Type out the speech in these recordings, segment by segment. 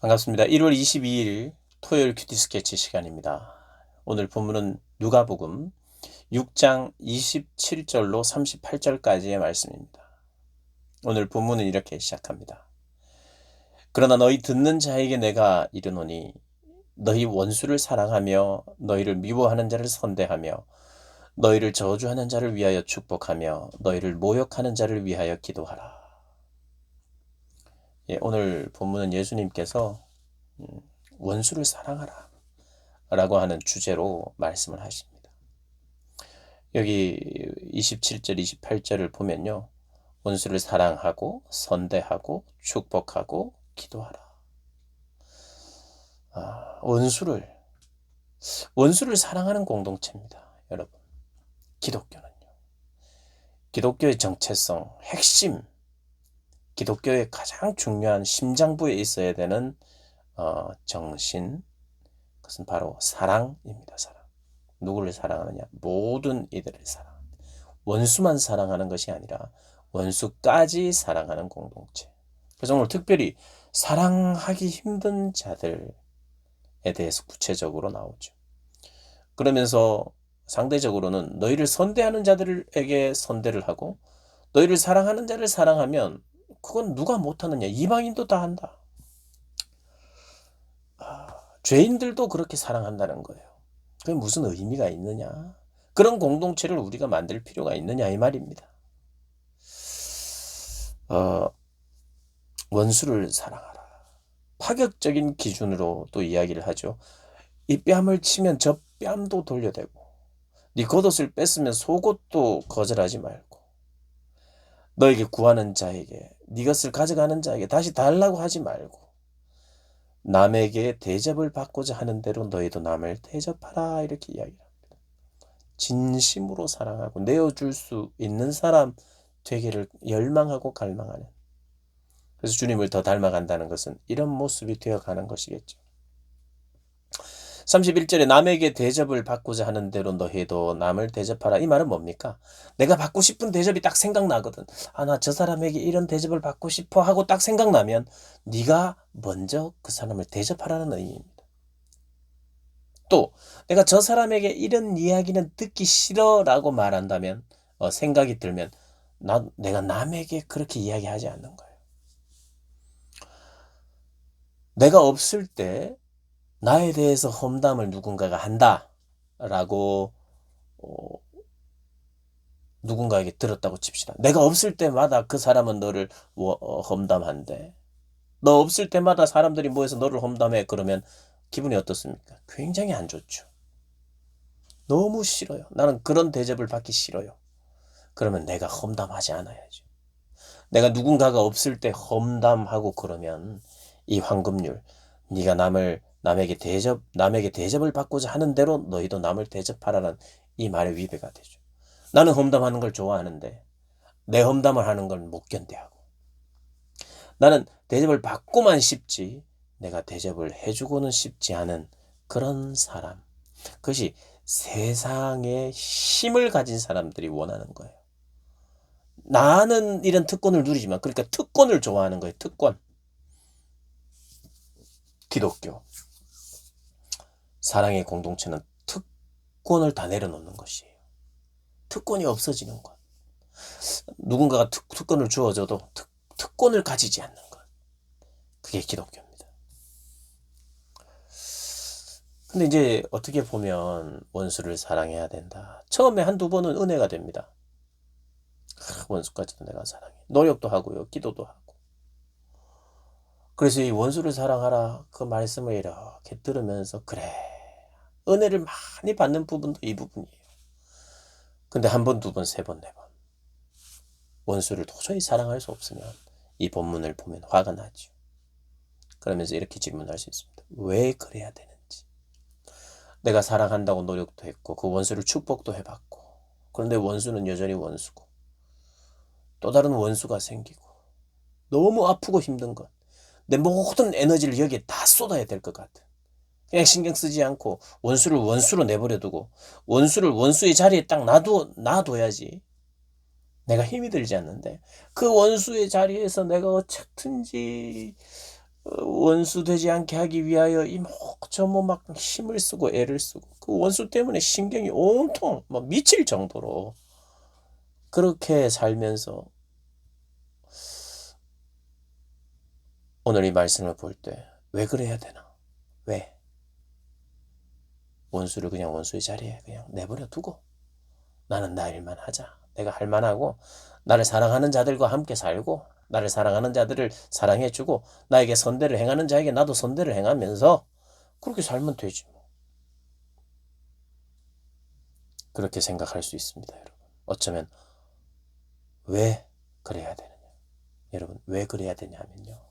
반갑습니다. 1월 22일 토요일 큐티 스케치 시간입니다. 오늘 본문은 누가복음 6장 27절로 38절까지의 말씀입니다. 오늘 본문은 이렇게 시작합니다. 그러나 너희 듣는 자에게 내가 이르노니 너희 원수를 사랑하며 너희를 미워하는 자를 선대하며 너희를 저주하는 자를 위하여 축복하며 너희를 모욕하는 자를 위하여 기도하라. 오늘 본문은 예수님께서 원수를 사랑하라 라고 하는 주제로 말씀을 하십니다. 여기 27절, 28절을 보면요. 원수를 사랑하고 선대하고 축복하고 기도하라. 원수를 사랑하는 공동체입니다. 여러분, 기독교는요. 기독교의 정체성, 핵심, 기독교의 가장 중요한 심장부에 있어야 되는 정신, 그것은 바로 사랑입니다. 사랑. 누구를 사랑하느냐? 모든 이들을 사랑. 원수만 사랑하는 것이 아니라 원수까지 사랑하는 공동체. 그래서 오늘 특별히 사랑하기 힘든 자들에 대해서 구체적으로 나오죠. 그러면서 상대적으로는 너희를 선대하는 자들에게 선대를 하고 너희를 사랑하는 자를 사랑하면 그건 누가 못하느냐? 이방인도 다 한다. 죄인들도 그렇게 사랑한다는 거예요. 그게 무슨 의미가 있느냐? 그런 공동체를 우리가 만들 필요가 있느냐 이 말입니다. 원수를 사랑하라. 파격적인 기준으로 또 이야기를 하죠. 이 뺨을 치면 저 뺨도 돌려대고 네 겉옷을 뺐으면 속옷도 거절하지 말고 너에게 구하는 자에게 네 것을 가져가는 자에게 다시 달라고 하지 말고 남에게 대접을 받고자 하는 대로 너희도 남을 대접하라 이렇게 이야기합니다. 진심으로 사랑하고 내어줄 수 있는 사람 되기를 열망하고 갈망하는, 그래서 주님을 더 닮아간다는 것은 이런 모습이 되어가는 것이겠죠. 31절에 남에게 대접을 받고자 하는 대로 너희도 남을 대접하라. 이 말은 뭡니까? 내가 받고 싶은 대접이 딱 생각나거든. 나 저 사람에게 이런 대접을 받고 싶어 하고 딱 생각나면 네가 먼저 그 사람을 대접하라는 의미입니다. 또 내가 저 사람에게 이런 이야기는 듣기 싫어라고 말한다면 생각이 들면 내가 남에게 그렇게 이야기하지 않는 거예요. 내가 없을 때 나에 대해서 험담을 누군가가 한다라고 누군가에게 들었다고 칩시다. 내가 없을 때마다 그 사람은 너를 험담한대. 너 없을 때마다 사람들이 모여서 너를 험담해. 그러면 기분이 어떻습니까? 굉장히 안 좋죠. 너무 싫어요. 나는 그런 대접을 받기 싫어요. 그러면 내가 험담하지 않아야죠. 내가 누군가가 없을 때 험담하고 그러면 이 황금률, 네가 남에게 대접을 받고자 하는 대로 너희도 남을 대접하라는 이 말의 위배가 되죠. 나는 험담하는 걸 좋아하는데 내 험담을 하는 걸 못 견뎌하고 나는 대접을 받고만 싶지 내가 대접을 해주고는 싶지 않은 그런 사람, 그것이 세상에 힘을 가진 사람들이 원하는 거예요. 나는 이런 특권을 누리지만, 그러니까 특권을 좋아하는 거예요. 특권. 기독교 사랑의 공동체는 특권을 다 내려놓는 것이에요. 특권이 없어지는 것. 누군가가 특권을 주어줘도 특권을 가지지 않는 것. 그게 기독교입니다. 근데 이제 어떻게 보면 원수를 사랑해야 된다. 처음에 한두 번은 은혜가 됩니다. 원수까지도 내가 사랑해. 노력도 하고요. 기도도 하고. 그래서 이 원수를 사랑하라 그 말씀을 이렇게 들으면서 그래, 은혜를 많이 받는 부분도 이 부분이에요. 근데 한 번, 두 번, 세 번, 네 번 원수를 도저히 사랑할 수 없으면 이 본문을 보면 화가 나죠. 그러면서 이렇게 질문할 수 있습니다. 왜 그래야 되는지. 내가 사랑한다고 노력도 했고 그 원수를 축복도 해봤고, 그런데 원수는 여전히 원수고 또 다른 원수가 생기고 너무 아프고 힘든 것, 내 모든 에너지를 여기에 다 쏟아야 될 것 같아. 그냥 신경 쓰지 않고 원수를 원수로 내버려 두고 원수를 원수의 자리에 딱 놔둬야지 내가 힘이 들지 않는데, 그 원수의 자리에서 내가 어쨌든지 원수 되지 않게 하기 위하여 이모저모 막 힘을 쓰고 애를 쓰고 그 원수 때문에 신경이 온통 막 미칠 정도로 그렇게 살면서 오늘 이 말씀을 볼 때 왜 그래야 되나? 왜? 원수를 그냥 원수의 자리에 그냥 내버려 두고 나는 나 일만 하자. 내가 할 만하고 나를 사랑하는 자들과 함께 살고 나를 사랑하는 자들을 사랑해주고 나에게 선대를 행하는 자에게 나도 선대를 행하면서 그렇게 살면 되지 뭐. 그렇게 생각할 수 있습니다, 여러분. 어쩌면 왜 그래야 되느냐? 여러분, 왜 그래야 되냐면요.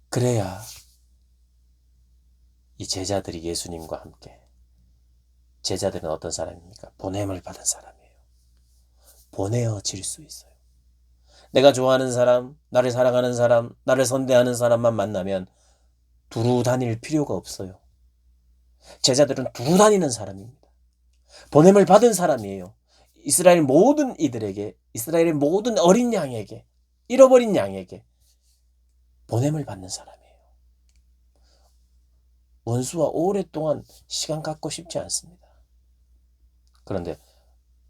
그래야 이 제자들이 예수님과 함께 제자들은 어떤 사람입니까? 보냄을 받은 사람이에요. 보내어질 수 있어요. 내가 좋아하는 사람, 나를 사랑하는 사람, 나를 선대하는 사람만 만나면 두루 다닐 필요가 없어요. 제자들은 두루 다니는 사람입니다. 보냄을 받은 사람이에요. 이스라엘 모든 이들에게, 이스라엘의 모든 어린 양에게, 잃어버린 양에게 보냄을 받는 사람이에요. 원수와 오랫동안 시간 갖고 싶지 않습니다. 그런데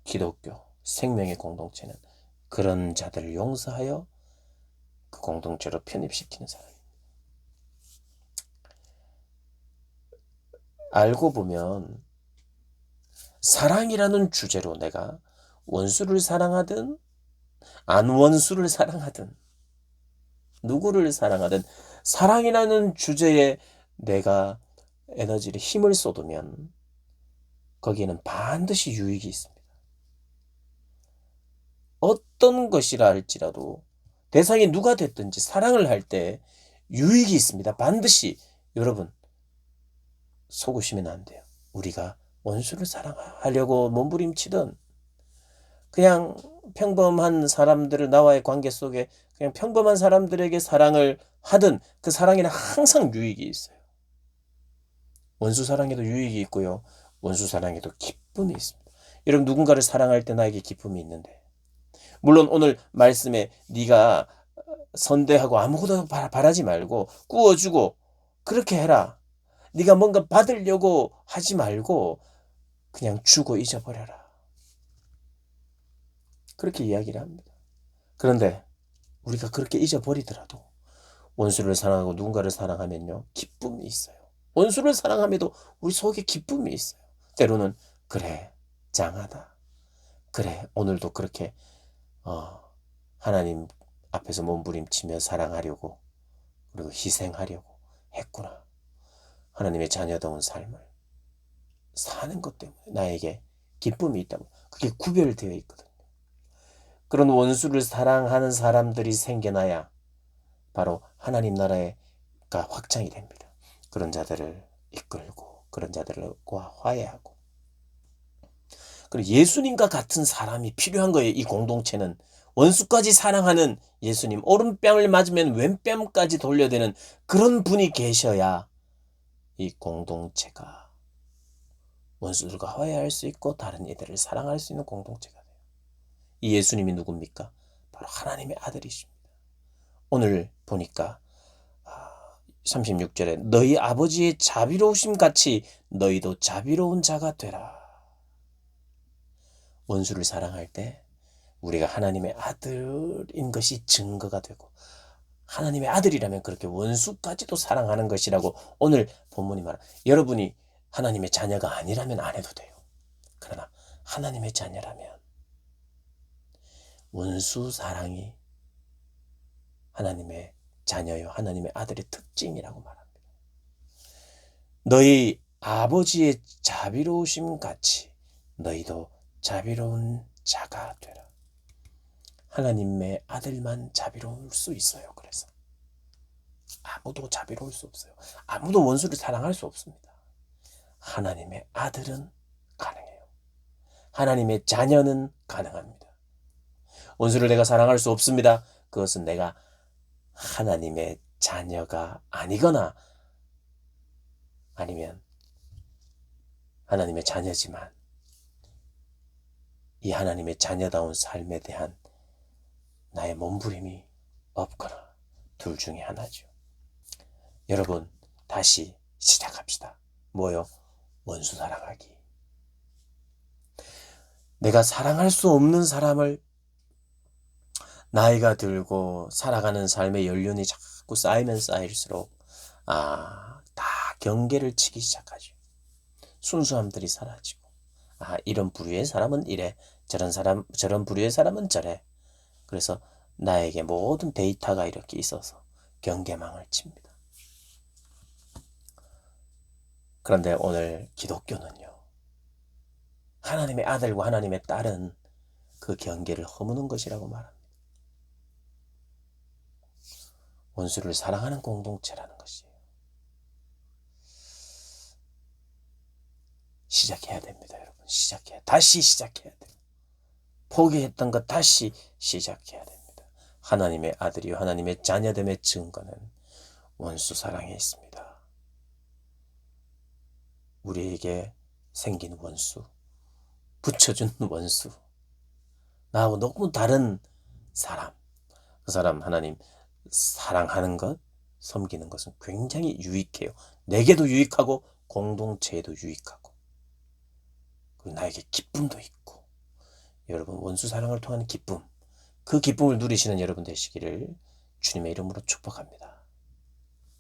기독교 생명의 공동체는 그런 자들을 용서하여 그 공동체로 편입시키는 사람입니다. 알고 보면 사랑이라는 주제로 내가 원수를 사랑하든 안 원수를 사랑하든 누구를 사랑하든 사랑이라는 주제에 내가 에너지를 힘을 쏟으면 거기에는 반드시 유익이 있습니다. 어떤 것이라 할지라도 대상이 누가 됐든지 사랑을 할 때 유익이 있습니다. 반드시. 여러분 속으시면 안 돼요. 우리가 원수를 사랑하려고 몸부림치던 그냥 평범한 사람들을 나와의 관계 속에 그냥 평범한 사람들에게 사랑을 하든 그 사랑에는 항상 유익이 있어요. 원수 사랑에도 유익이 있고요. 원수 사랑에도 기쁨이 있습니다. 여러분 누군가를 사랑할 때 나에게 기쁨이 있는데 물론 오늘 말씀에 네가 선대하고 아무것도 바라지 말고 구워주고 그렇게 해라. 네가 뭔가 받으려고 하지 말고 그냥 주고 잊어버려라. 그렇게 이야기를 합니다. 그런데 우리가 그렇게 잊어버리더라도 원수를 사랑하고 누군가를 사랑하면요. 기쁨이 있어요. 원수를 사랑함에도 우리 속에 기쁨이 있어요. 때로는 그래 짱하다. 그래 오늘도 그렇게 하나님 앞에서 몸부림치며 사랑하려고 그리고 희생하려고 했구나. 하나님의 자녀다운 삶을 사는 것 때문에 나에게 기쁨이 있다고. 그게 구별되어 있거든요. 그런 원수를 사랑하는 사람들이 생겨나야 바로 하나님 나라가 확장이 됩니다. 그런 자들을 이끌고 그런 자들과 화해하고 그리고 예수님과 같은 사람이 필요한 거예요. 이 공동체는 원수까지 사랑하는 예수님, 오른뺨을 맞으면 왼뺨까지 돌려대는 그런 분이 계셔야 이 공동체가 원수들과 화해할 수 있고 다른 이들을 사랑할 수 있는 공동체가 돼요. 이 예수님이 누굽니까? 바로 하나님의 아들이십니다. 오늘 보니까 36절에 너희 아버지의 자비로우심 같이 너희도 자비로운 자가 되라. 원수를 사랑할 때 우리가 하나님의 아들인 것이 증거가 되고 하나님의 아들이라면 그렇게 원수까지도 사랑하는 것이라고 오늘 본문이 말합니다. 여러분이 하나님의 자녀가 아니라면 안 해도 돼요. 그러나 하나님의 자녀라면 원수 사랑이 하나님의 자녀요 하나님의 아들의 특징이라고 말합니다. 너희 아버지의 자비로우심 같이 너희도 자비로운 자가 되라. 하나님의 아들만 자비로울 수 있어요. 그래서 아무도 자비로울 수 없어요. 아무도 원수를 사랑할 수 없습니다. 하나님의 아들은 가능해요. 하나님의 자녀는 가능합니다. 원수를 내가 사랑할 수 없습니다. 그것은 내가 하나님의 자녀가 아니거나 아니면 하나님의 자녀지만 이 하나님의 자녀다운 삶에 대한 나의 몸부림이 없거나 둘 중에 하나죠. 여러분, 다시 시작합시다. 뭐요? 원수 사랑하기. 내가 사랑할 수 없는 사람을 나이가 들고 살아가는 삶의 연륜이 자꾸 쌓이면 쌓일수록 다 경계를 치기 시작하죠. 순수함들이 사라지고 이런 부류의 사람은 이래, 저런 부류의 사람은 저래. 그래서 나에게 모든 데이터가 이렇게 있어서 경계망을 칩니다. 그런데 오늘 기독교는요, 하나님의 아들과 하나님의 딸은 그 경계를 허무는 것이라고 말합니다. 원수를 사랑하는 공동체라는 것이에요. 시작해야 됩니다, 여러분. 다시 시작해야 돼요. 포기했던 것 다시 시작해야 됩니다. 하나님의 아들이요, 하나님의 자녀됨의 증거는 원수 사랑에 있습니다. 우리에게 생긴 원수, 붙여준 원수, 나하고 너무 다른 사람, 그 사람 하나님 사랑하는 것, 섬기는 것은 굉장히 유익해요. 내게도 유익하고 공동체에도 유익하고, 그리고 나에게 기쁨도 있고. 여러분, 원수 사랑을 통한 기쁨, 그 기쁨을 누리시는 여러분 되시기를 주님의 이름으로 축복합니다.